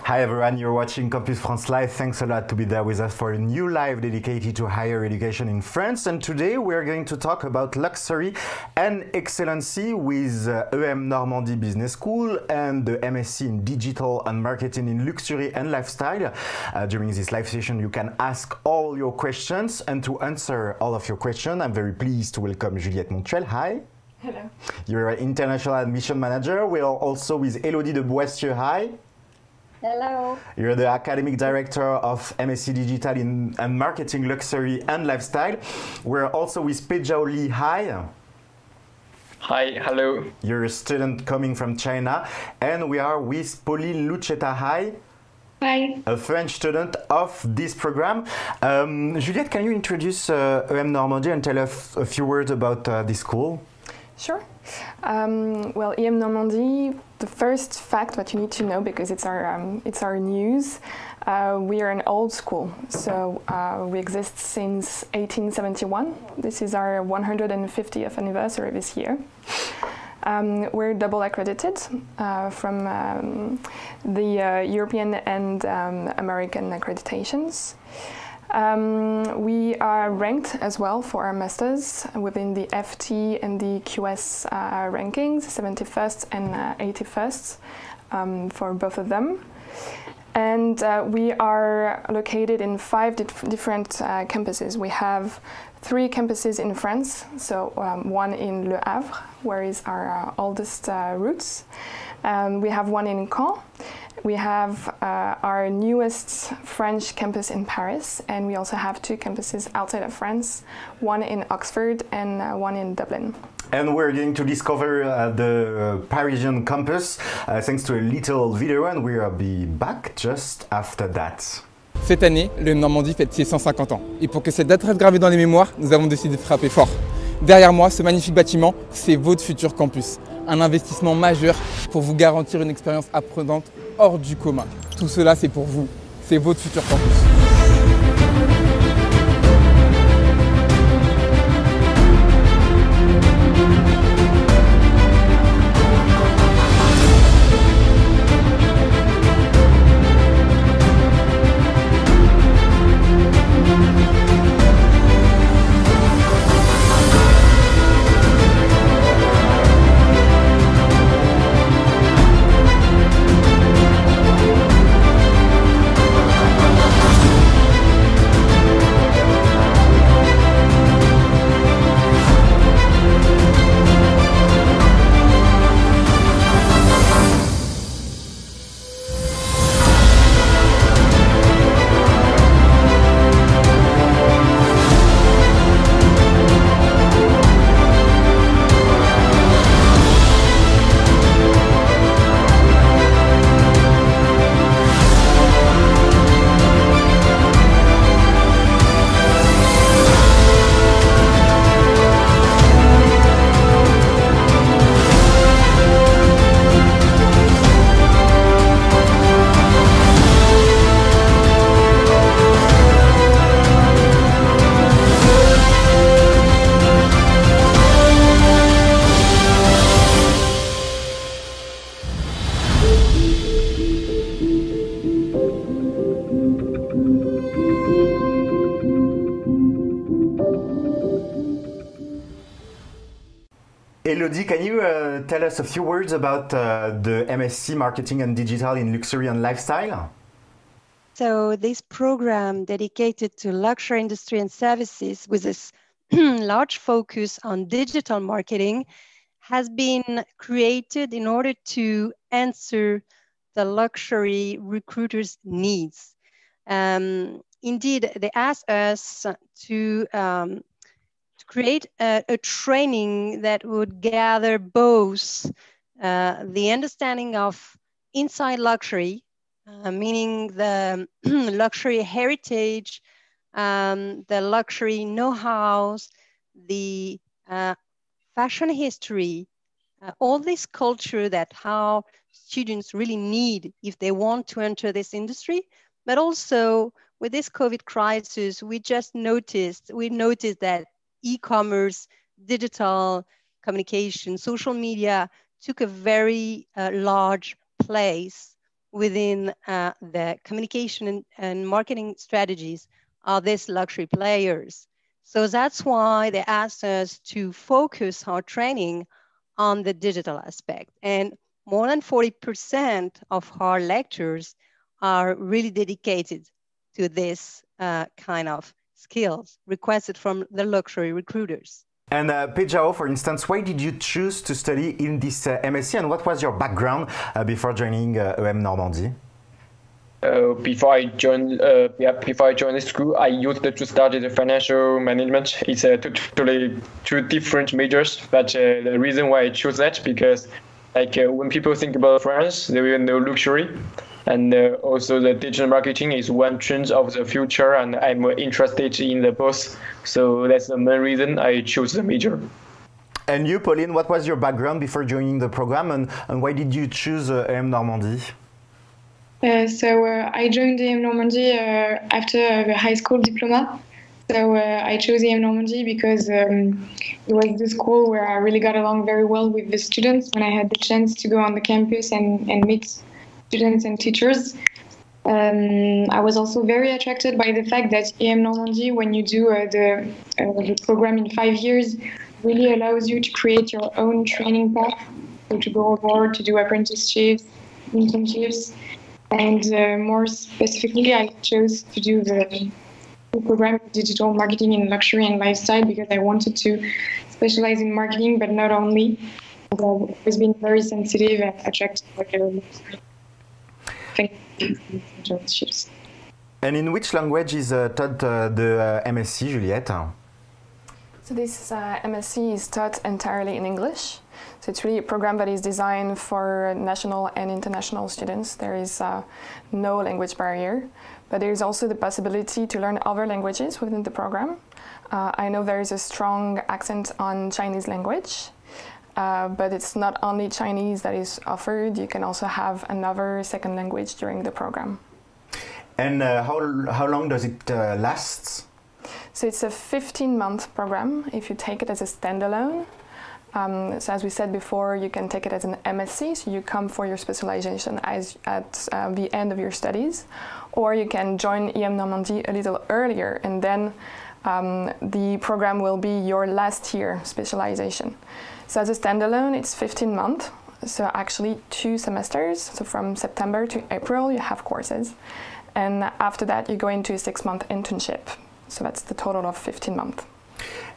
Hi everyone, you're watching Campus France Live. Thanks a lot to be there with us for a new live dedicated to higher education in France. And today we're going to talk about luxury and excellency with EM Normandie Business School and the MSc in Digital and Marketing in Luxury and Lifestyle. During this live session you can ask all your questions, and to answer all of your questions I'm very pleased to welcome Juliette. Hi. Hello. You're an international admission manager. We are also with Elodie de Boissieu. Hi. Hello. You're the academic director of MSc Digital and Marketing, Luxury and Lifestyle. We're also with Pejao Li. Hi. Hi, hello. You're a student coming from China. And we are with Pauline Lucetta. Hi. Hi. A French student of this program. Juliette, can you introduce EM Normandie and tell us a few words about this school? Sure. Well, EM Normandie, the first fact what you need to know, because it's our news, we are an old school. So we exist since 1871. This is our 150th anniversary this year. We're double accredited from the European and American accreditations. We are ranked as well for our masters within the FT and the QS rankings, 71st and 81st for both of them. And we are located in 5 different campuses. We have 3 campuses in France, so one in Le Havre, where is our oldest roots. We have one in Caen. We have our newest French campus in Paris, and we also have 2 campuses outside of France, one in Oxford and one in Dublin. And we're going to discover the Parisian campus thanks to a little video, and we'll be back just after that. Cette année, l'EM Normandie fête ses 150 ans. Et pour que cette date reste gravée dans les mémoires, nous avons décidé de frapper fort. Derrière moi, ce magnifique bâtiment, c'est votre futur campus. Un investissement majeur pour vous garantir une expérience apprenante hors du commun. Tout cela, c'est pour vous. C'est votre futur campus. Elodie, can you tell us a few words about the MSc Marketing and Digital in Luxury and Lifestyle? So this program dedicated to luxury industry and services with this large focus on digital marketing has been created in order to answer the luxury recruiters' needs. Indeed, they asked us to create a training that would gather both the understanding of inside luxury, meaning the luxury heritage, the luxury know-hows, the fashion history, all this culture that how students really need if they want to enter this industry. But also with this COVID crisis, we noticed that e-commerce, digital communication, social media took a very large place within the communication and marketing strategies are these luxury players. So that's why they asked us to focus our training on the digital aspect. And more than 40% of our lectures are really dedicated to this kind of skills requested from the luxury recruiters. And Pejao, for instance, why did you choose to study in this MSc, and what was your background before joining EM Normandie? Before I joined the school, I used to study the financial management. It's totally two different majors, but the reason why I chose that because, when people think about France, they will know luxury, and also the digital marketing is one trend of the future, and I'm interested in the both. So that's the main reason I chose the major. And you, Pauline, what was your background before joining the program, and why did you choose EM Normandie? I joined EM Normandie after the high school diploma. So I chose EM Normandie because it was the school where I really got along very well with the students when I had the chance to go on the campus and meet students and teachers. I was also very attracted by the fact that EM Normandie, when you do the program in 5 years, really allows you to create your own training path, so to go abroad, to do apprenticeships, internships, and more specifically, I chose to do the program in digital marketing in luxury and lifestyle because I wanted to specialize in marketing, but not only. I've always been very sensitive and attracted by the internships. And in which language is taught the MSc, Juliette? So this MSc is taught entirely in English. So it's really a program that is designed for national and international students. There is no language barrier, but there is also the possibility to learn other languages within the program. I know there is a strong accent on Chinese language, but it's not only Chinese that is offered. You can also have another second language during the program. And how long does it last? So it's a 15-month program if you take it as a standalone. So as we said before, you can take it as an MSc, so you come for your specialization at the end of your studies, or you can join EM Normandie a little earlier, and then the program will be your last year specialization. So as a standalone, it's 15 months, so actually 2 semesters, so from September to April you have courses, and after that you go into a 6-month internship, so that's the total of 15 months.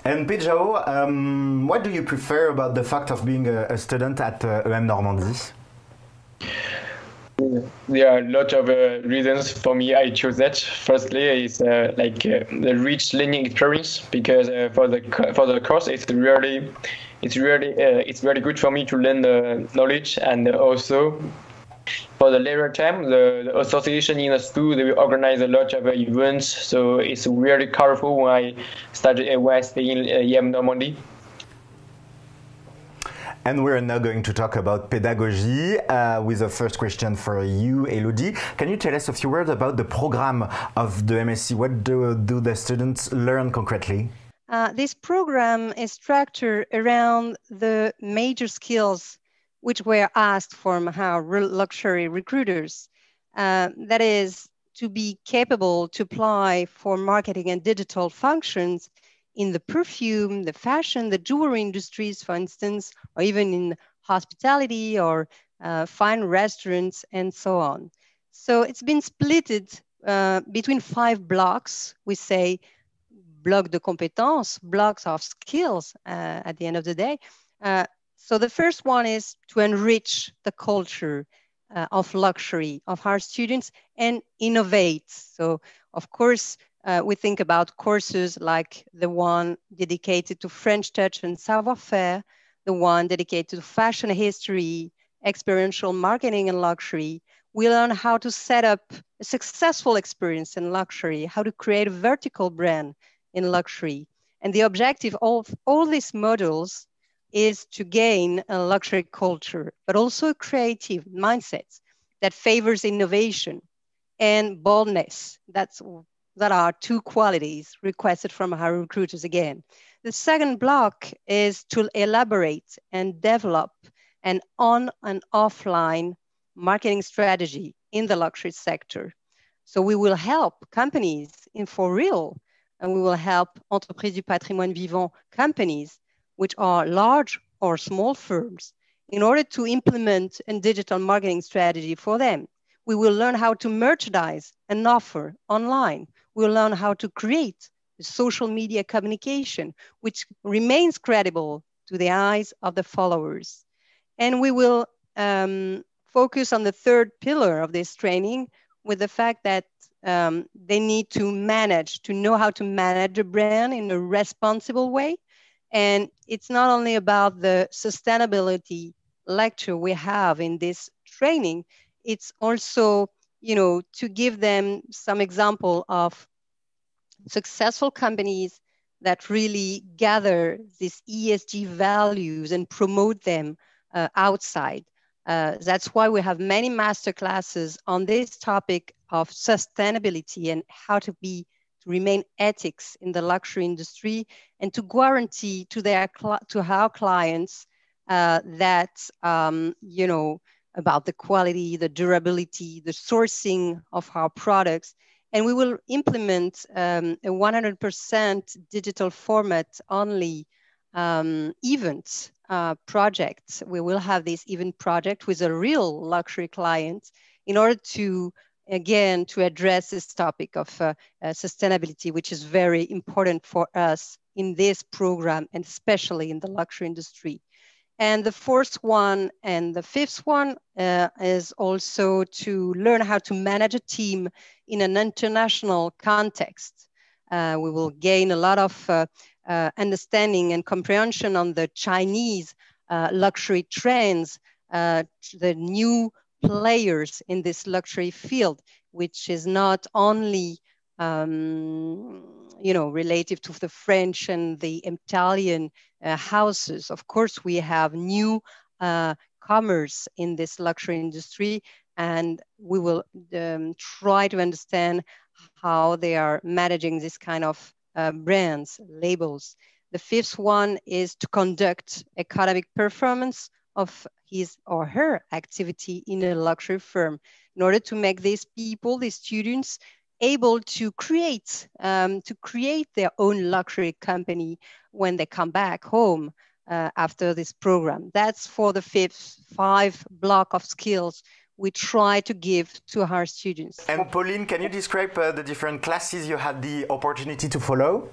And Pejao, what do you prefer about the fact of being a student at EM Normandie? There are a lot of reasons for me I chose that. Firstly, is the rich learning experience because for the course it's really good for me to learn the knowledge, and also for the later time, the association in the school, they will organize a lot of events, so it's really colorful when I stay in EM Normandie. And we're now going to talk about pedagogy with the first question for you, Elodie. Can you tell us a few words about the program of the MSc? What do the students learn concretely? This program is structured around the major skills which were asked from our luxury recruiters. That is, to be capable to apply for marketing and digital functions in the perfume, the fashion, the jewelry industries, for instance, or even in hospitality or fine restaurants and so on. So it's been splitted between 5 blocks. We say bloc de compétences, blocks of skills at the end of the day. So the first one is to enrich the culture of luxury of our students and innovate. So of course, we think about courses like the one dedicated to French touch and savoir faire, the one dedicated to fashion history, experiential marketing and luxury. We learn how to set up a successful experience in luxury, how to create a vertical brand in luxury. And the objective of all these modules is to gain a luxury culture, but also a creative mindset that favors innovation and boldness. That are 2 qualities requested from our recruiters again. The second block is to elaborate and develop an on and offline marketing strategy in the luxury sector. So we will help companies in for real, and we will help entreprises du patrimoine vivant companies, which are large or small firms, in order to implement a digital marketing strategy for them. We will learn how to merchandise and offer online. We'll learn how to create social media communication, which remains credible to the eyes of the followers. And we will focus on the third pillar of this training, with the fact that they need to know how to manage a brand in a responsible way. And it's not only about the sustainability lecture we have in this training, it's also, to give them some example of successful companies that really gather these ESG values and promote them outside. That's why we have many master classes on this topic of sustainability and how to remain ethics in the luxury industry, and to guarantee to our clients that about the quality, the durability, the sourcing of our products. And we will implement a 100% digital format only event project. We will have this event project with a real luxury client in order to, again, to address this topic of sustainability, which is very important for us in this program, and especially in the luxury industry. And the fourth one and the fifth one is also to learn how to manage a team in an international context. We will gain a lot of understanding and comprehension on the Chinese luxury trends, the new players in this luxury field, which is not only relative to the French and the Italian houses. Of course, we have new commerce in this luxury industry, and we will try to understand how they are managing this kind of brands, labels. The fifth one is to conduct economic performance of his or her activity in a luxury firm in order to make these people, these students, able to create their own luxury company when they come back home after this program. That's for the five block of skills we try to give to our students. And Pauline, can you describe the different classes you had the opportunity to follow?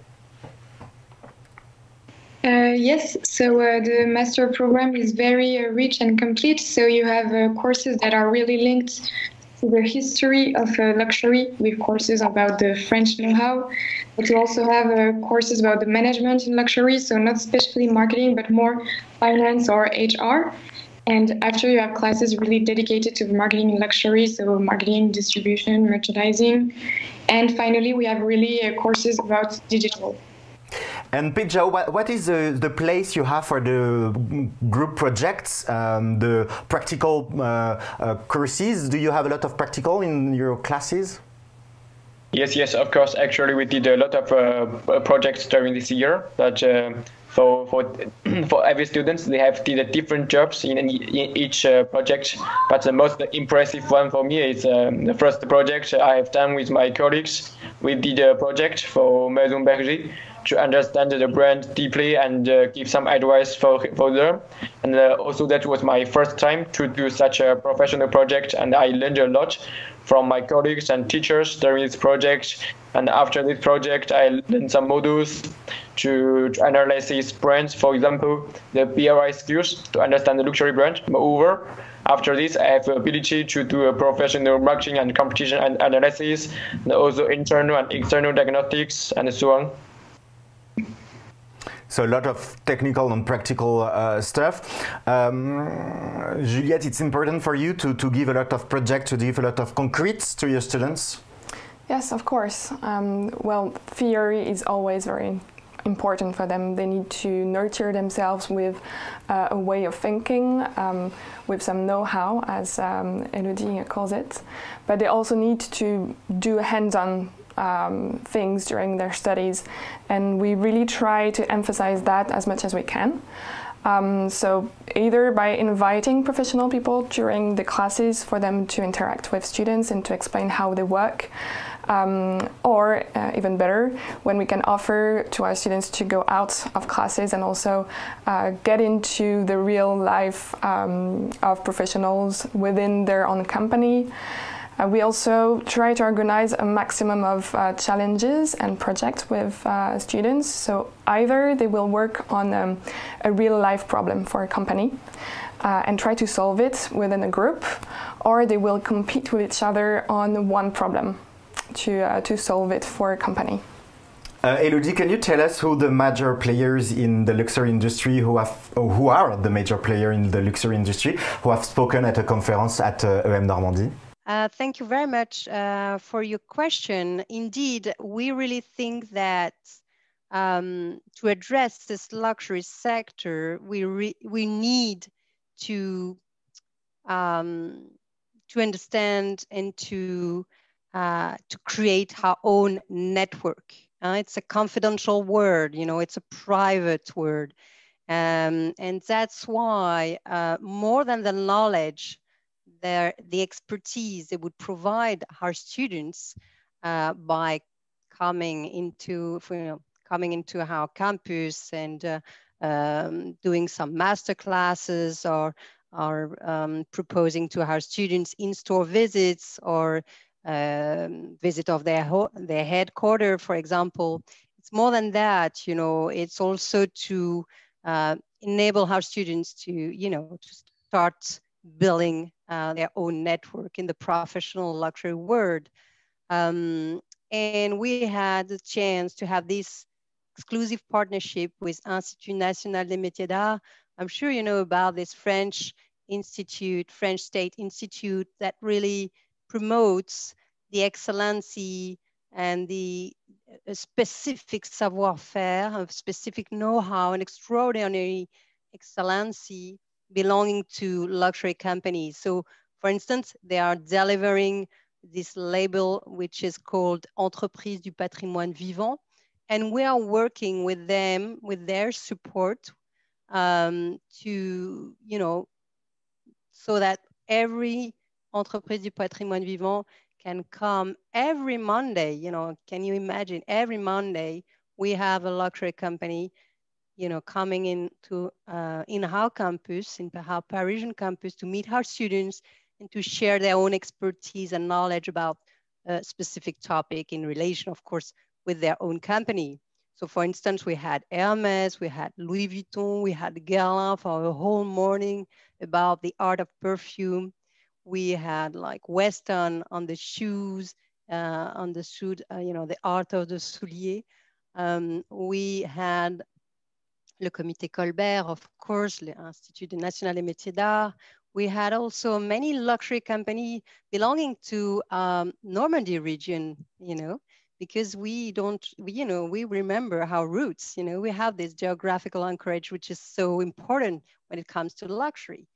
Yes, so the master program is very rich and complete. So you have courses that are really linked to the history of luxury, with courses about the French know-how, but you also have courses about the management in luxury, so not especially marketing, but more finance or HR. And after, you have classes really dedicated to marketing in luxury, so marketing, distribution, merchandising. And finally, we have really courses about digital. And Pidja, what is the place you have for the group projects, the practical courses? Do you have a lot of practical in your classes? Yes, of course. Actually, we did a lot of projects during this year. That for every student, they have did different jobs in each project. But the most impressive one for me is the first project I have done with my colleagues. We did a project for Maison Berger to understand the brand deeply and give some advice for them. And also that was my first time to do such a professional project, and I learned a lot from my colleagues and teachers during this project. And after this project, I learned some modules to analyze these brands, for example, the BRI skills to understand the luxury brand. Moreover, after this, I have the ability to do a professional marketing and competition analysis, and also internal and external diagnostics, and so on. So a lot of technical and practical stuff. Juliette, it's important for you to give a lot of projects, to give a lot of concretes to your students? Yes, of course. Well, theory is always very important for them. They need to nurture themselves with a way of thinking, with some know-how, as Elodie calls it. But they also need to do hands-on things during their studies, and we really try to emphasize that as much as we can. So either by inviting professional people during the classes for them to interact with students and to explain how they work, or even better, when we can offer to our students to go out of classes and also get into the real life of professionals within their own company. We also try to organize a maximum of challenges and projects with students. So either they will work on a real life problem for a company and try to solve it within a group, or they will compete with each other on one problem to solve it for a company. Elodie, can you tell us who the major players in the luxury industry who are the major player in the luxury industry who have spoken at a conference at EM Normandie? Thank you very much for your question. Indeed, we really think that to address this luxury sector, we need to understand and to create our own network. It's a confidential word, you know, it's a private word. And that's why more than the knowledge, the expertise they would provide our students by coming into our campus and doing some master classes or proposing to our students in-store visits or visit of their headquarters, for example. It's more than that, you know, it's also to enable our students to, you know, to start building their own network in the professional luxury world. And we had the chance to have this exclusive partnership with Institut National des Métiers d'Art. I'm sure you know about this French State Institute that really promotes the excellency and the specific savoir faire, a specific know-how and extraordinary excellency belonging to luxury companies. So for instance, they are delivering this label, which is called Entreprise du Patrimoine Vivant. And we are working with them, with their support to, you know, so that every Entreprise du Patrimoine Vivant can come every Monday. You know, can you imagine every Monday we have a luxury company, you know, coming into in our campus, in our Parisian campus, to meet our students and to share their own expertise and knowledge about a specific topic in relation, of course, with their own company. So for instance, we had Hermès, we had Louis Vuitton, we had Guerlain for a whole morning about the art of perfume. We had like Weston on the shoes, on the shoe, you know, the art of the soulier. We had Le Comité Colbert, of course, l'Institut National des Métiers d'Art. We had also many luxury companies belonging to Normandy region, you know, because we remember our roots, you know, we have this geographical anchorage, which is so important when it comes to luxury.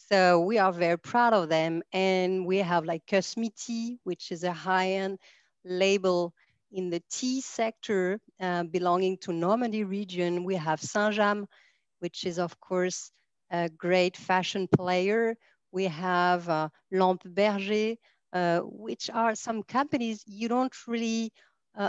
So we are very proud of them. And we have like Cosmiti, which is a high-end label in the tea sector belonging to Normandy region. We have Saint-James, which is of course a great fashion player. We have Lampe Berger, which are some companies you don't really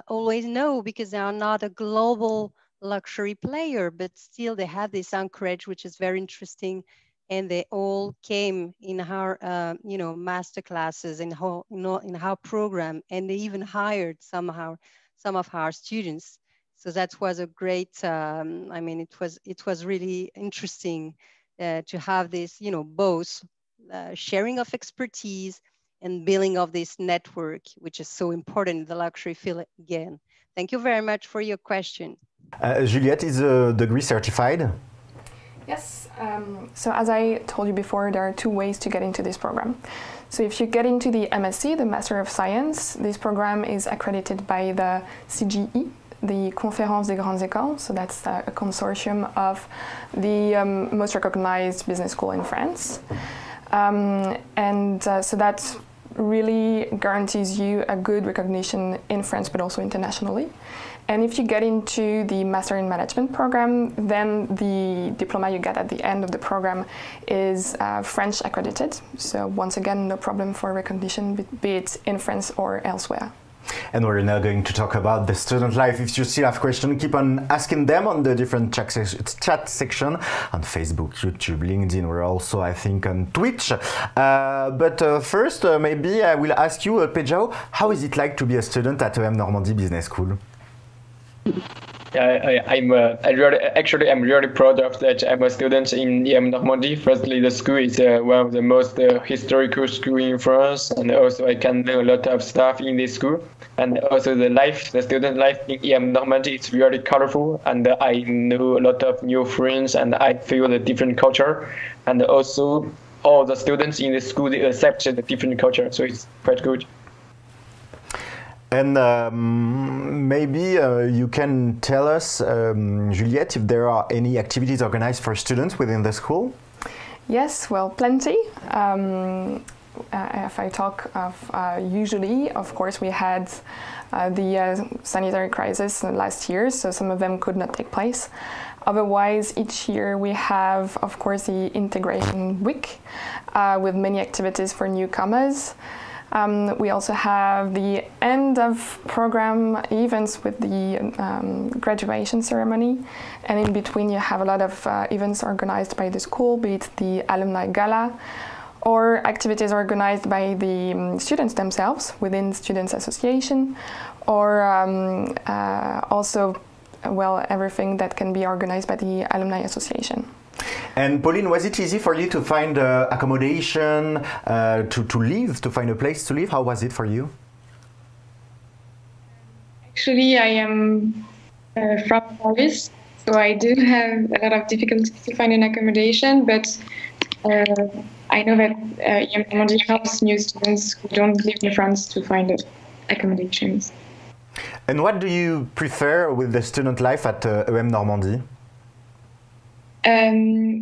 always know because they are not a global luxury player, but still they have this anchorage, which is very interesting. And they all came in our, you know, master classes in our program, and they even hired some of our students. So that was a great. I mean, it was really interesting to have this, you know, both sharing of expertise and building of this network, which is so important in the luxury field again. Thank you very much for your question. Juliette is a degree certified. Yes, so as I told you before, there are two ways to get into this program. So if you get into the MSc, the Master of Science, this program is accredited by the CGE, the Conférence des Grandes Écoles, so that's a consortium of the most recognized business school in France. So that really guarantees you a good recognition in France, but also internationally. And if you get into the Master in Management program, then the diploma you get at the end of the program is French accredited. So once again, no problem for recognition, be it in France or elsewhere. And we're now going to talk about the student life. If you still have questions, keep on asking them on the different chat section on Facebook, YouTube, LinkedIn. We're also, I think, on Twitch. But first, maybe I will ask you, Pejao, how is it like to be a student at EM Normandie Business School? I'm really proud of that. I'm a student in EM Normandie. Firstly, the school is one of the most historical schools in France, and also I can learn a lot of stuff in this school. And also the student life in EM Normandie is really colorful, and I know a lot of new friends, and I feel the different culture. And also, all the students in the school, they accept the different culture, so it's quite good. And maybe you can tell us, Juliette, if there are any activities organized for students within the school? Yes, well, plenty. If I talk of usually, of course, we had the sanitary crisis last year, so some of them could not take place. Otherwise, each year we have, of course, the Integration Week with many activities for newcomers. We also have the end of program events with the graduation ceremony, and in between you have a lot of events organized by the school, be it the Alumni Gala or activities organized by the students themselves within Students Association, or also, well, everything that can be organized by the Alumni Association. And Pauline, was it easy for you to find accommodation, to live, to find a place to live? How was it for you? Actually, I am from Paris, so I do have a lot of difficulties to find an accommodation, but I know that EM Normandie helps new students who don't live in France to find accommodations. And what do you prefer with the student life at EM Normandie?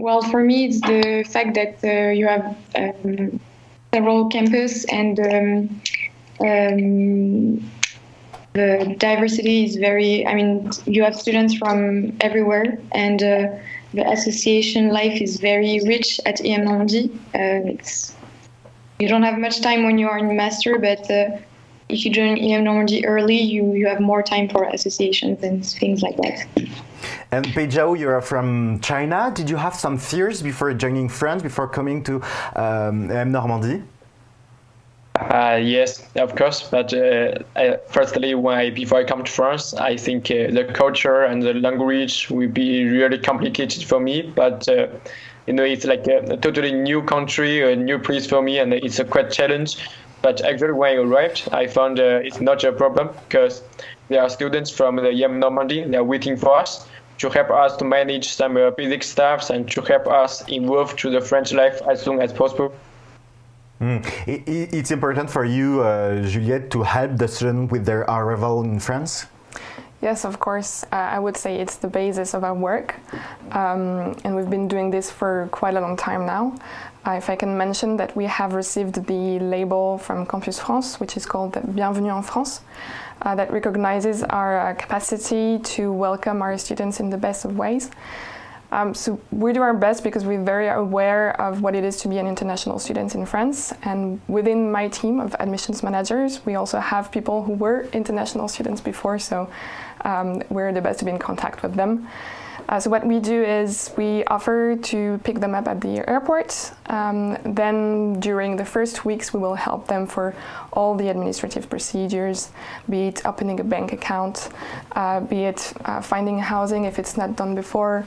Well, for me, it's the fact that you have several campuses, and the diversity is very, I mean, you have students from everywhere, and the association life is very rich at EM Normandie. You don't have much time when you are in master, but if you join EM Normandie early, you have more time for associations and things like that. And Pejao, you are from China. Did you have some fears before joining France, before coming to EM Normandie? Yes, of course. But firstly, before I come to France, I think the culture and the language will be really complicated for me. But it's like a totally new country, a new place for me, and it's a quite challenge. But actually, when I arrived, I found it's not a problem, because there are students from the EM Normandie. They are waiting for us to help us to manage some basic stuff and to help us involve to the French life as soon as possible. It's important for you, Juliette, to help the students with their arrival in France? Yes, of course. I would say it's the basis of our work, and we've been doing this for quite a long time now. If I can mention that we have received the label from Campus France, which is called Bienvenue en France, that recognizes our capacity to welcome our students in the best of ways. So we do our best because we're very aware of what it is to be an international student in France. And within my team of admissions managers, we also have people who were international students before, so we're the best to be in contact with them. So what we do is we offer to pick them up at the airport. Then during the first weeks, we will help them for all the administrative procedures, be it opening a bank account, be it finding housing if it's not done before.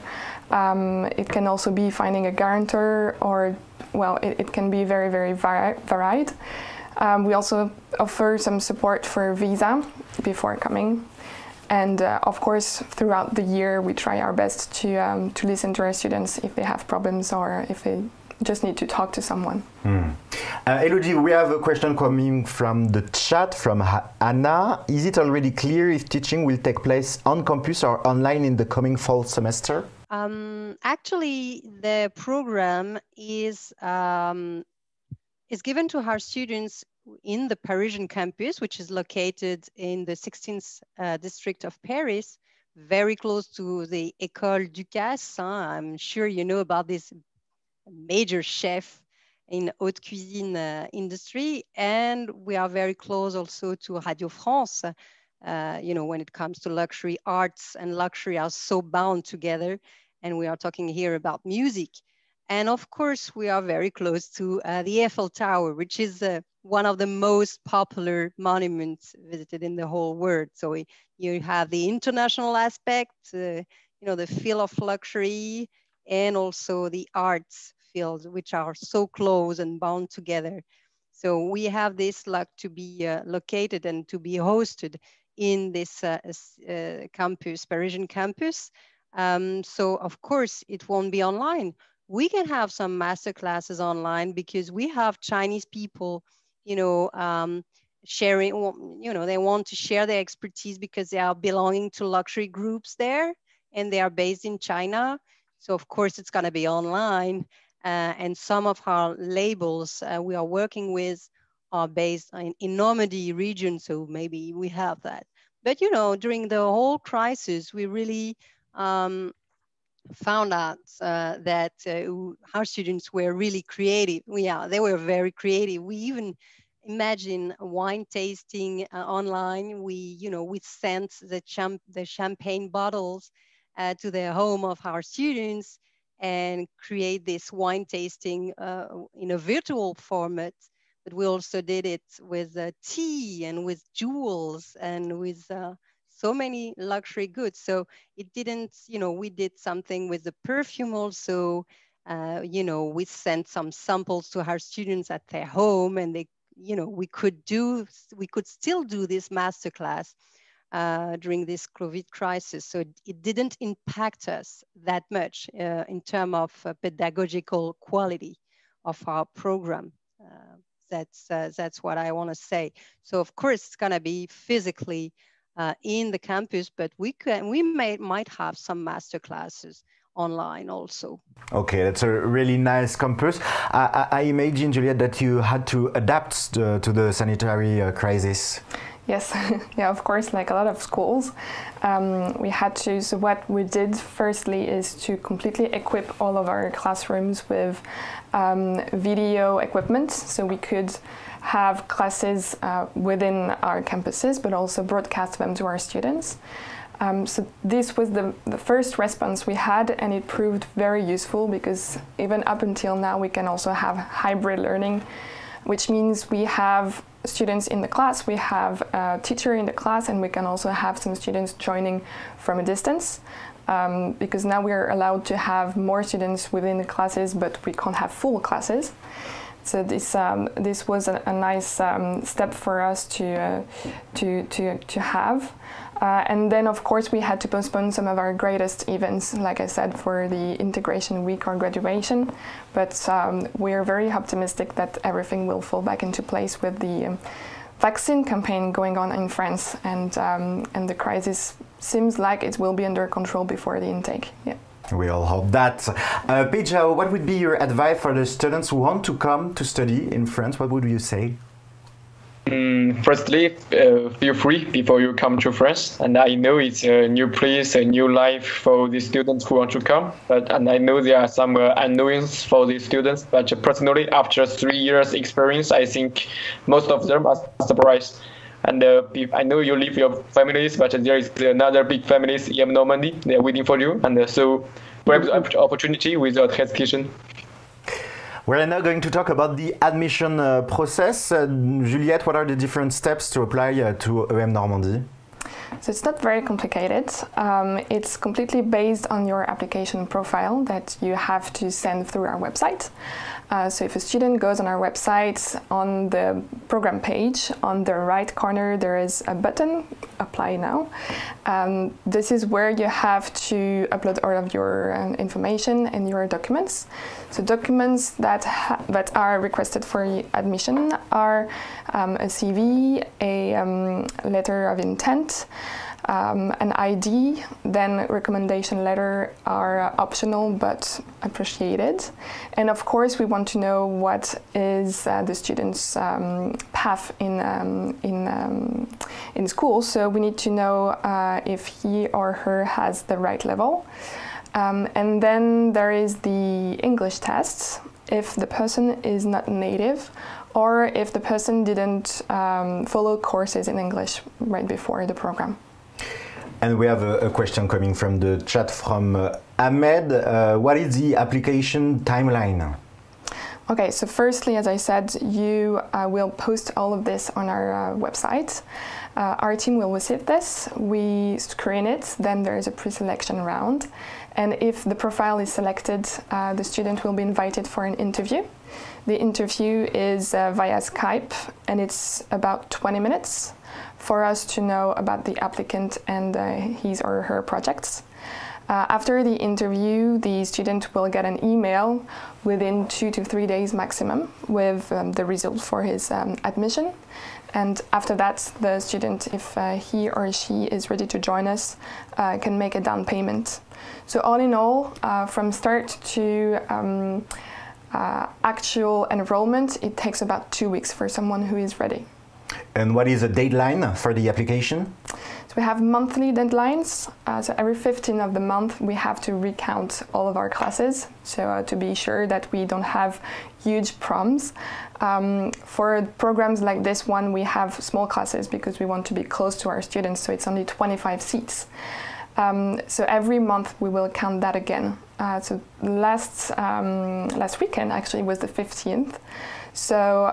It can also be finding a guarantor, or, well, it can be very, very varied. We also offer some support for visa before coming. And of course, throughout the year, we try our best to listen to our students if they have problems or if they just need to talk to someone. Elodie, we have a question coming from the chat from Anna. Is it already clear if teaching will take place on campus or online in the coming fall semester? Actually, the program is given to our students in the Parisian campus, which is located in the 16th district of Paris, very close to the École Ducasse. I'm sure you know about this major chef in haute cuisine industry. And we are very close also to Radio France. You know, when it comes to luxury, arts and luxury are so bound together. And we are talking here about music. And of course, we are very close to the Eiffel Tower, which is one of the most popular monuments visited in the whole world. So you have the international aspect, you know, the feel of luxury, and also the arts fields, which are so close and bound together. So we have this luck to be located and to be hosted in this campus, Parisian campus. So of course it won't be online. We can have some master classes online because we have Chinese people, you know, sharing, you know, they want to share their expertise because they are belonging to luxury groups there and they are based in China. So of course it's gonna be online. And some of our labels we are working with are based in Normandy region, so maybe we have that. But you know, during the whole crisis, we really found out that our students were really creative. Yeah, they were very creative. We even imagine wine tasting online. We sent the champagne bottles to the home of our students and create this wine tasting in a virtual format. But we also did it with tea and with jewels and with so many luxury goods. So it didn't, you know, we did something with the perfume also. You know, we sent some samples to our students at their home, and they, you know, we could still do this masterclass during this COVID crisis. So it didn't impact us that much in terms of pedagogical quality of our program. That's what I want to say. So of course it's going to be physically in the campus, but we might have some master classes online also. Okay, that's a really nice campus. I imagine, Juliette, that you had to adapt to the sanitary crisis. Yes, yeah, of course, like a lot of schools, we had to. So what we did firstly is to completely equip all of our classrooms with video equipment, so we could have classes within our campuses, but also broadcast them to our students. So this was the first response we had, and it proved very useful because even up until now we can also have hybrid learning, which means we have students in the class, we have a teacher in the class, and we can also have some students joining from a distance, because now we're allowed to have more students within the classes, but we can't have full classes. So this was a nice step for us to have. And then, of course, we had to postpone some of our greatest events, like I said, for the integration week or graduation. But we are very optimistic that everything will fall back into place with the vaccine campaign going on in France, and the crisis seems like it will be under control before the intake. Yeah. We all hope that. Paige, what would be your advice for the students who want to come to study in France? What would you say? Firstly, feel free before you come to France. And I know it's a new place, a new life for the students who want to come. And I know there are some unknowns for the students. But personally, after 3 years experience, I think most of them are surprised. And I know you leave your families, but there is another big families, EM Normandie. They are waiting for you. And so grab the opportunity without hesitation. We're now going to talk about the admission process. Juliette, what are the different steps to apply to EM Normandie? So it's not very complicated. It's completely based on your application profile that you have to send through our website. So if a student goes on our website, on the program page, on the right corner, there is a button, Apply Now. This is where you have to upload all of your information and your documents. So documents that are requested for admission are a CV, a letter of intent, an ID, then recommendation letter are optional but appreciated. And of course, we want to know what is the student's path in school. So we need to know if he or her has the right level. And then there is the English tests, if the person is not native, or if the person didn't follow courses in English right before the program. And we have a question coming from the chat from Ahmed. What is the application timeline? Okay, so firstly, as I said, you will post all of this on our website. Our team will receive this, we screen it, then there is a pre-selection round. And if the profile is selected, the student will be invited for an interview. The interview is via Skype, and it's about 20 minutes for us to know about the applicant and his or her projects. After the interview, the student will get an email within 2 to 3 days maximum with the result for his admission. And after that, the student, if he or she is ready to join us, can make a down payment. So all in all, from start to actual enrollment, it takes about 2 weeks for someone who is ready. And what is the deadline for the application? So we have monthly deadlines. So every 15th of the month, we have to recount all of our classes. So to be sure that we don't have huge proms. For programs like this one, we have small classes because we want to be close to our students. So it's only 25 seats. So every month we will count that again. So last weekend actually was the 15th. So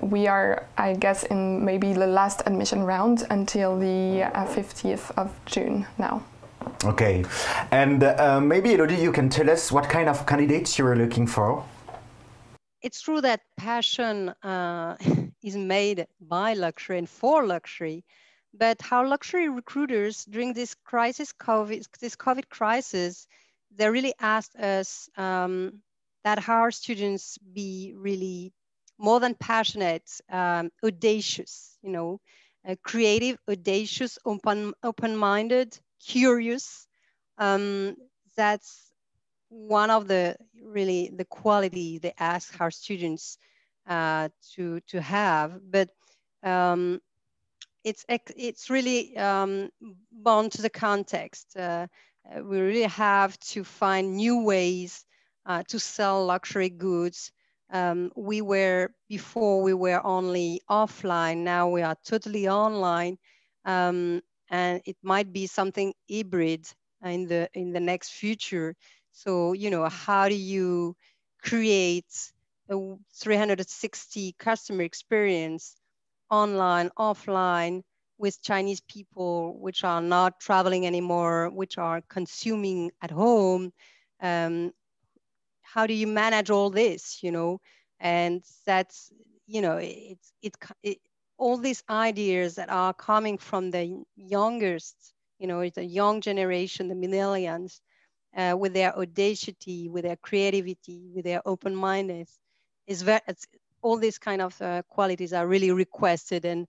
we are, I guess, in maybe the last admission round until the 50th of June now. Okay, and maybe Elodie, you can tell us what kind of candidates you are looking for? It's true that passion is made by luxury and for luxury, but how luxury recruiters during this COVID crisis, they really asked us that our students be really more than passionate, audacious, you know, creative, audacious, open-minded, curious. That's one of the quality they ask our students to have. But it's really bound to the context. We really have to find new ways to sell luxury goods. Before we were only offline, now we are totally online, and it might be something hybrid in the next future. So, you know, how do you create a 360 customer experience online, offline, with Chinese people which are not traveling anymore, which are consuming at home? How do you manage all this, you know? And that's, you know, all these ideas that are coming from the youngest, you know, it's a young generation, the millennials, with their audacity, with their creativity, with their open-mindedness, all these kind of qualities are really requested and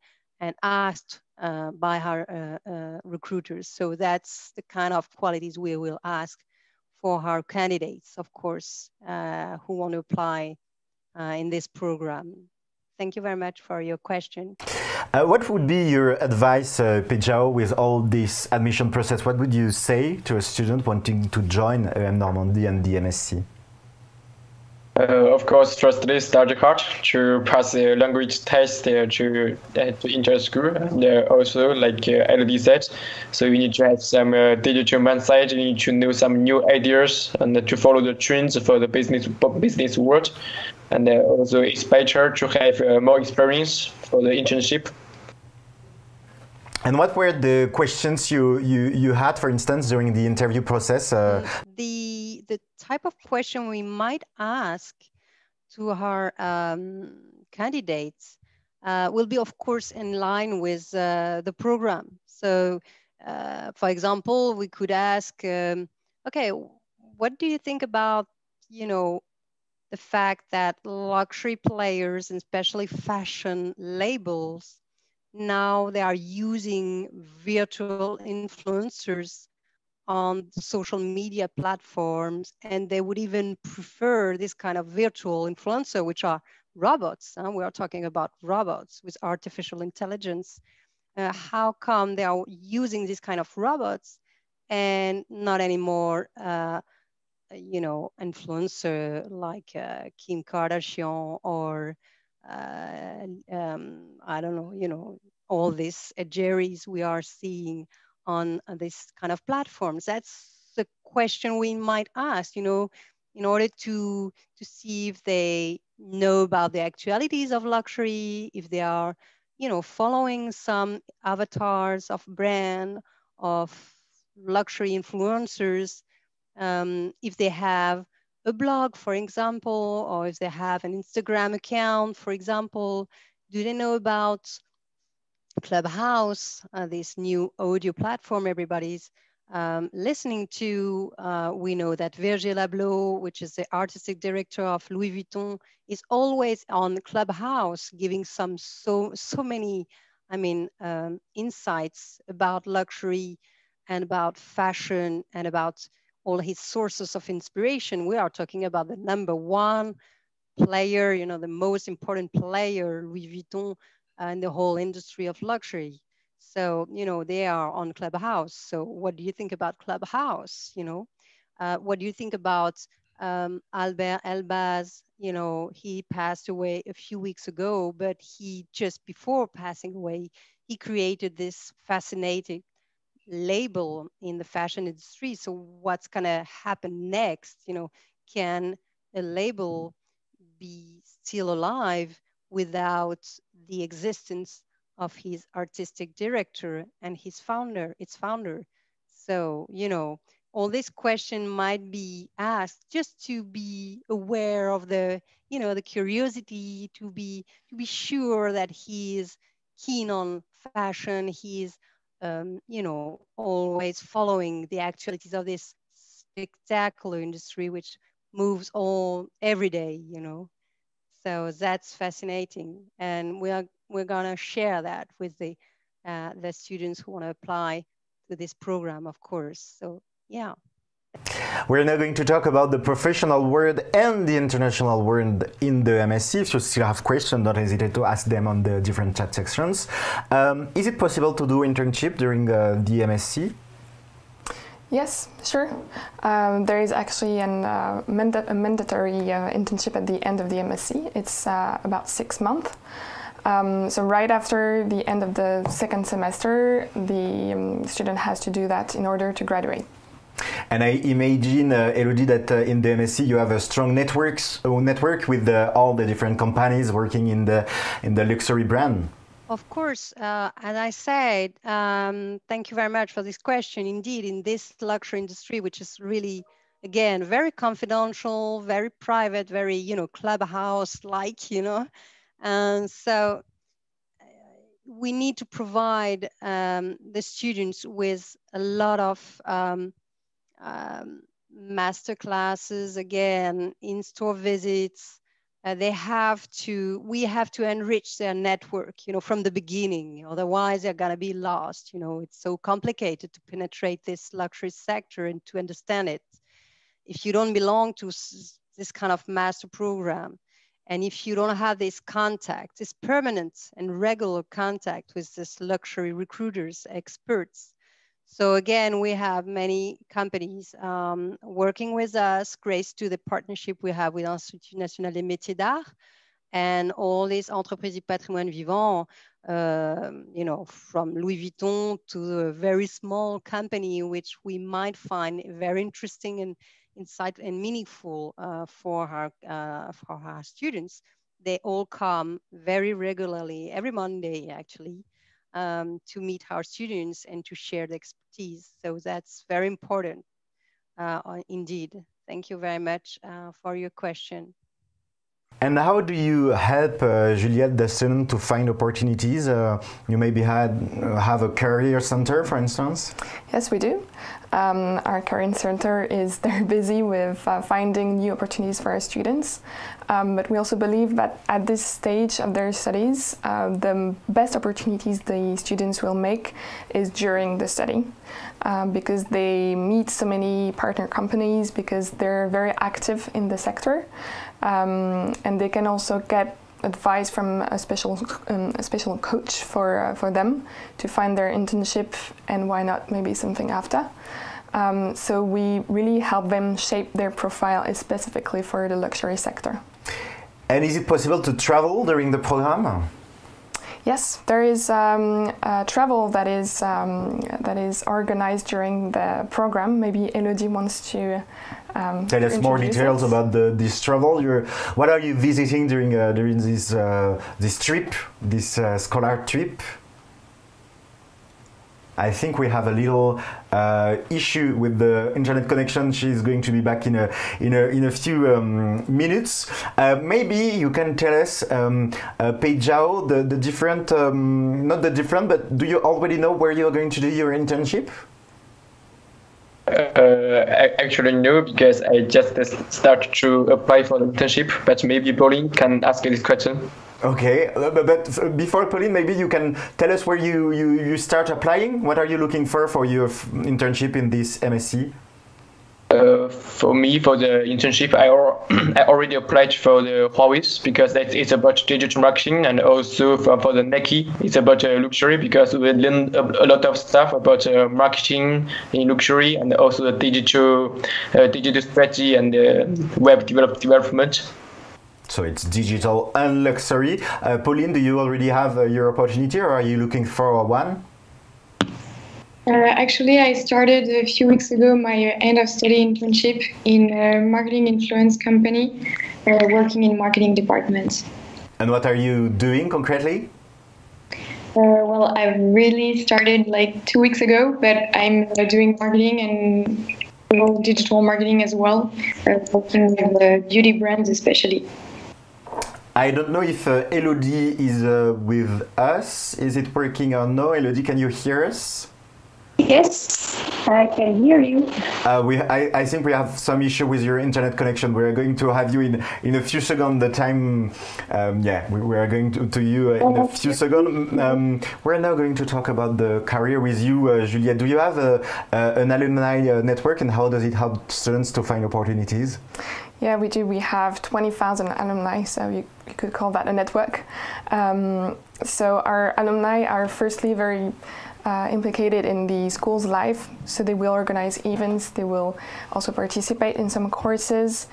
asked by our recruiters. So that's the kind of qualities we will ask for our candidates, of course, who want to apply in this program. Thank you very much for your question. What would be your advice, Pejao, with all this admission process? What would you say to a student wanting to join EM Normandie and Dmsc? Of course, firstly, study hard to pass the language test to enter school. And also, like Elodie said, so you need to have some digital mindset. You need to know some new ideas and to follow the trends for the business world. And also, it's better to have more experience for the internship. And what were the questions you had, for instance, during the interview process? The type of question we might ask to our candidates will be, of course, in line with the program. So, for example, we could ask, okay, what do you think about, you know, the fact that luxury players, and especially fashion labels, now they are using virtual influencers on social media platforms, and they would even prefer this kind of virtual influencer, which are robots. We are talking about robots with artificial intelligence. How come they are using this kind of robots and not anymore, you know, influencer like Kim Kardashian or I don't know, you know, all these Jerry's we are seeing on this kind of platforms? That's the question we might ask, you know, in order to see if they know about the actualities of luxury, if they are, you know, following some avatars of brand, of luxury influencers, if they have a blog, for example, or if they have an Instagram account, for example. Do they know about Clubhouse, this new audio platform everybody's listening to? We know that Virgil Abloh, which is the artistic director of Louis Vuitton, is always on Clubhouse, giving so many, I mean, insights about luxury and about fashion and about all his sources of inspiration. We are talking about the number one player, you know, the most important player, Louis Vuitton, in the whole industry of luxury. So, you know, they are on Clubhouse. So what do you think about Clubhouse? You know, what do you think about Albert Elbaz? You know, he passed away a few weeks ago, but he just before passing away, he created this fascinating label in the fashion industry. So what's gonna happen next? You know, can a label be still alive without the existence of his artistic director and its founder? So, you know, all this question might be asked just to be aware of the, you know, the curiosity, to be sure that he is keen on fashion. He's you know, always following the actualities of this spectacular industry, which moves all every day, you know. So that's fascinating, and we're gonna share that with the students who want to apply to this program, of course. So yeah. We're now going to talk about the professional world and the international world in the MSc. If you still have questions, don't hesitate to ask them on the different chat sections. Is it possible to do internship during the MSc? Yes, sure. There is actually a mandatory internship at the end of the MSc. It's about 6 months. So right after the end of the second semester, the student has to do that in order to graduate. And I imagine, Elodie, that in the MSc you have a strong network with all the different companies working in the luxury brand. Of course, as I said, thank you very much for this question. Indeed, in this luxury industry, which is really, again, very confidential, very private, very, you know, Clubhouse-like, you know, and so we need to provide the students with a lot of master classes, again, in-store visits. We have to enrich their network, you know, from the beginning. Otherwise, they're gonna be lost. You know, it's so complicated to penetrate this luxury sector and to understand it. If you don't belong to this kind of master program, and if you don't have this contact, this permanent and regular contact with this luxury recruiters, experts. So again, we have many companies working with us, grace to the partnership we have with Institut National des Métiers d'Art and all these entreprises du patrimoine vivant, you know, from Louis Vuitton to a very small company, which we might find very interesting and insight and meaningful for our students. They all come very regularly, every Monday actually, to meet our students and to share the expertise. So that's very important indeed. Thank you very much for your question. And how do you help Juliette, the student, to find opportunities? You maybe have a career center, for instance? Yes, we do. Our career center is very busy with finding new opportunities for our students. But we also believe that at this stage of their studies, the best opportunities the students will make is during the study. Because they meet so many partner companies, because they're very active in the sector. And they can also get advice from a special coach for them to find their internship, and why not maybe something after. So we really help them shape their profile specifically for the luxury sector. And is it possible to travel during the program? Yes, there is travel that is organized during the program. Maybe Elodie wants to tell us more details about this travel. What are you visiting during this trip, this scholar trip? I think we have a little issue with the internet connection. She's going to be back in a few minutes. Maybe you can tell us, Pei Zhao, the different, not the different, but do you already know where you're going to do your internship? Actually, no, because I just started to apply for the internship, but maybe Pauline can ask this question. Okay, but before Pauline, maybe you can tell us where you start applying. What are you looking for your internship in this MSc? For me, for the internship, I already applied for the Huawei, because it's about digital marketing, and also for the Nike, it's about luxury, because we learn a lot of stuff about marketing in luxury, and also the digital strategy and web development. So it's digital and luxury. Pauline, do you already have your opportunity, or are you looking for one? Actually, I started a few weeks ago my end of study internship in a marketing influence company, working in marketing departments. And what are you doing concretely? Well, I really started like 2 weeks ago, but I'm doing marketing and digital marketing as well, working with beauty brands especially. I don't know if Elodie is with us. Is it working or no? Elodie, can you hear us? Yes, I can hear you. I think we have some issue with your internet connection. We are going to have you in a few seconds. The time, we are going to you in a few seconds. We're now going to talk about the career with you, Juliette. Do you have an alumni network, and how does it help students to find opportunities? Yeah, we do. We have 20,000 alumni, so you could call that a network. So our alumni are firstly very implicated in the school's life, so they will organize events, they will also participate in some courses.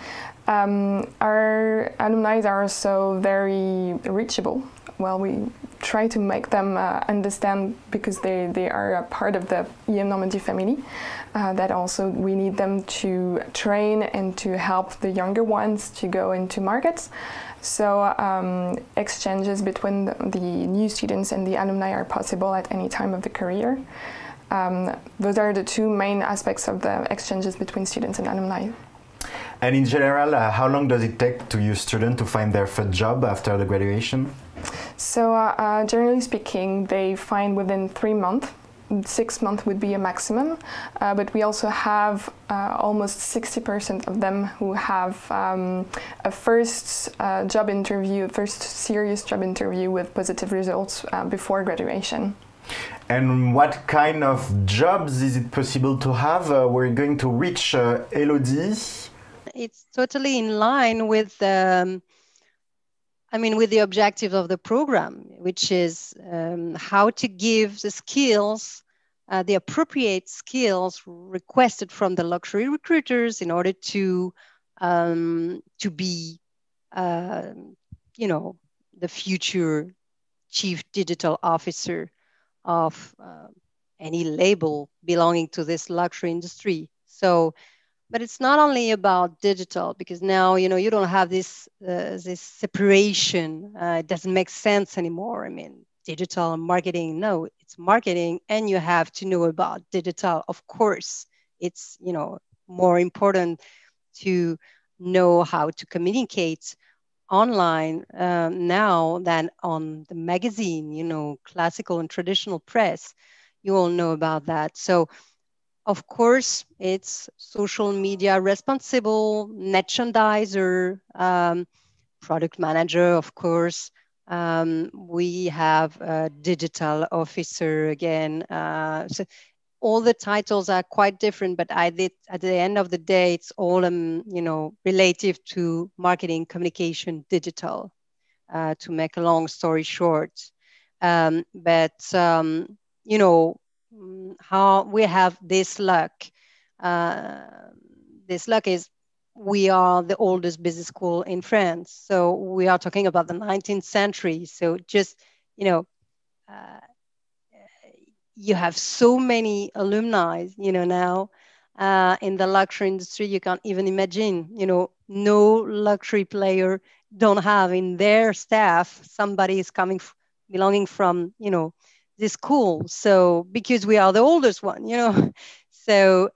Our alumni are also very reachable. Well, we try to make them understand, because they are a part of the EM Normandie family, that also we need them to train and to help the younger ones to go into markets. So exchanges between the new students and the alumni are possible at any time of the career. Those are the two main aspects of the exchanges between students and alumni. And in general, how long does it take to your student to find their first job after the graduation? So generally speaking, they find within 3 months. 6 months would be a maximum, but we also have almost 60% of them who have a first job interview, first serious job interview with positive results before graduation. And what kind of jobs is it possible to have? We're going to reach Elodie. It's totally in line with with the objective of the program, which is how to give the skills, the appropriate skills requested from the luxury recruiters in order to be, the future chief digital officer of any label belonging to this luxury industry. So. But it's not only about digital, because now, you don't have this separation. It doesn't make sense anymore. I mean, digital marketing, no, it's marketing, and you have to know about digital. Of course, it's, more important to know how to communicate online now than on the magazine, you know, classical and traditional press. You all know about that. So, of course, it's social media responsible, merchandiser, product manager, of course. We have a digital officer again. So all the titles are quite different, but at the end of the day, it's all you know, relative to marketing, communication, digital. To make a long story short, you know, how we have this luck. This luck is we are the oldest business school in France. So we are talking about the 19th century. So just, you know, you have so many alumni, you know, now in the luxury industry, you can't even imagine, you know, no luxury player don't have in their staff somebody is belonging from, you know, this school. So because we are the oldest one, you know, so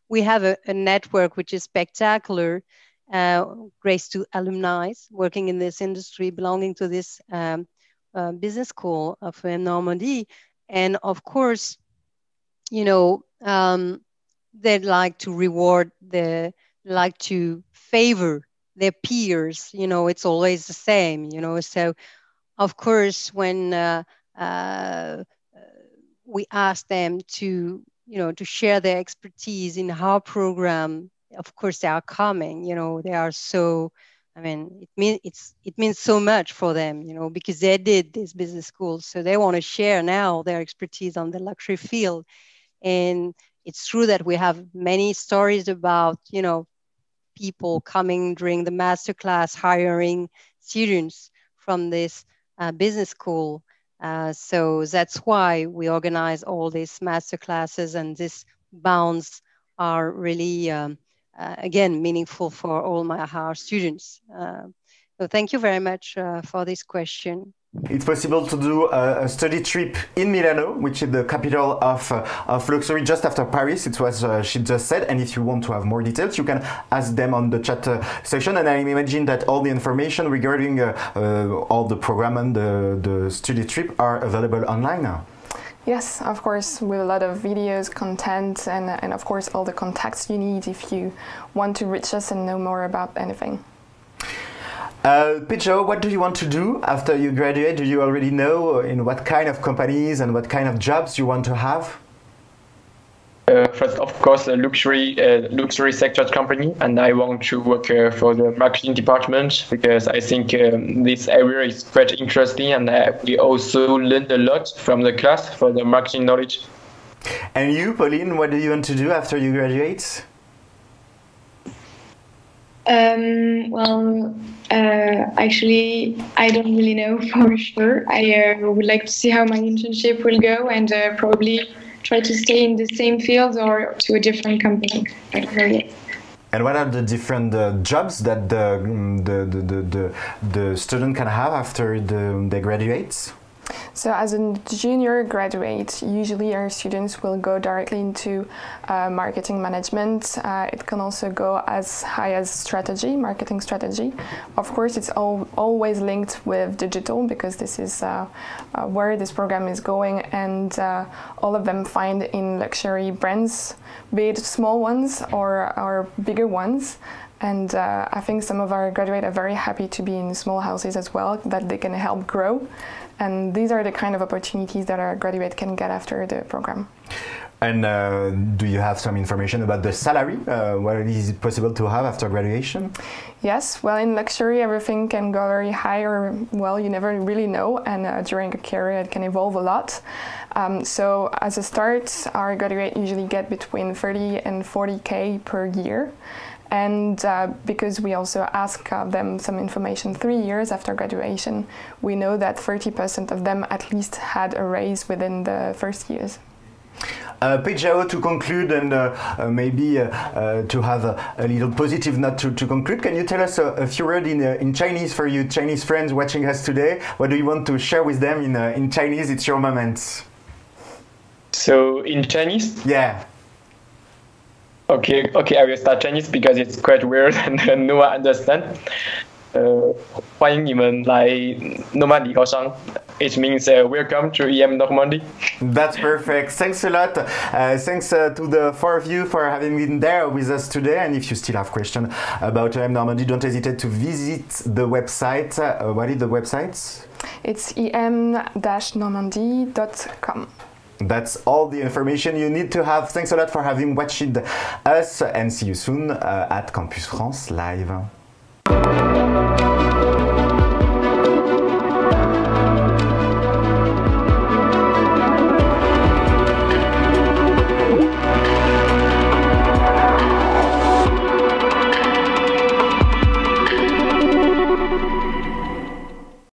we have a network which is spectacular, grace to alumni working in this industry, belonging to this business school of Normandy. And of course, you know, they'd like to reward, like to favor their peers. You know, it's always the same, you know. So, of course, when we ask them to, you know, to share their expertise in our program, of course, they are coming, you know, they are so, I mean, it means so much for them, you know, because they did this business school. So they want to share now their expertise on the luxury field. And it's true that we have many stories about, you know, people coming during the masterclass, hiring students from this business school. So that's why we organize all these masterclasses, and these bounds are really, again, meaningful for all our students. So thank you very much for this question. It's possible to do a study trip in Milano, which is the capital of luxury, just after Paris. It was, she just said, and if you want to have more details, you can ask them on the chat section. And I imagine that all the information regarding all the program and the study trip are available online now. Yes, of course, with a lot of videos, content, and of course all the contacts you need if you want to reach us and know more about anything. Pedro, what do you want to do after you graduate? Do you already know in what kind of companies and what kind of jobs you want to have? First, of course, a luxury sector company, and I want to work for the marketing department because I think this area is quite interesting, and we also learned a lot from the class for the marketing knowledge. And you, Pauline, what do you want to do after you graduate? Well, actually, I don't really know for sure. I would like to see how my internship will go and probably try to stay in the same field or to a different company. I don't know yet. And what are the different jobs that the student can have after they graduate? So as a junior graduate, usually our students will go directly into marketing management. It can also go as high as strategy, marketing strategy. Of course, it's always linked with digital because this is where this program is going, and all of them find in luxury brands, be it small ones or bigger ones. And I think some of our graduates are very happy to be in small houses as well, that they can help grow. And these are the kind of opportunities that our graduate can get after the program. And do you have some information about the salary? What is it possible to have after graduation? Yes, well, in luxury, everything can go very high, or, well, you never really know. And during a career, it can evolve a lot. So as a start, our graduate usually get between 30 and 40K per year. And because we also ask them some information 3 years after graduation, we know that 30% of them at least had a raise within the first years. Pedro, to conclude and maybe to have a little positive note to conclude, can you tell us a few words in Chinese for you Chinese friends watching us today? What do you want to share with them in Chinese? It's your moment. So in Chinese? Yeah. Okay, I will start Chinese because it's quite weird and no one understands. 欢迎你们来诺曼底高商。It means welcome to EM Normandie. That's perfect. Thanks a lot. Thanks to the four of you for having been there with us today. And if you still have questions about EM Normandie, don't hesitate to visit the website. What is the website? It's em-normandie.com. That's all the information you need to have. Thanks a lot for having watched us, and see you soon at Campus France Live.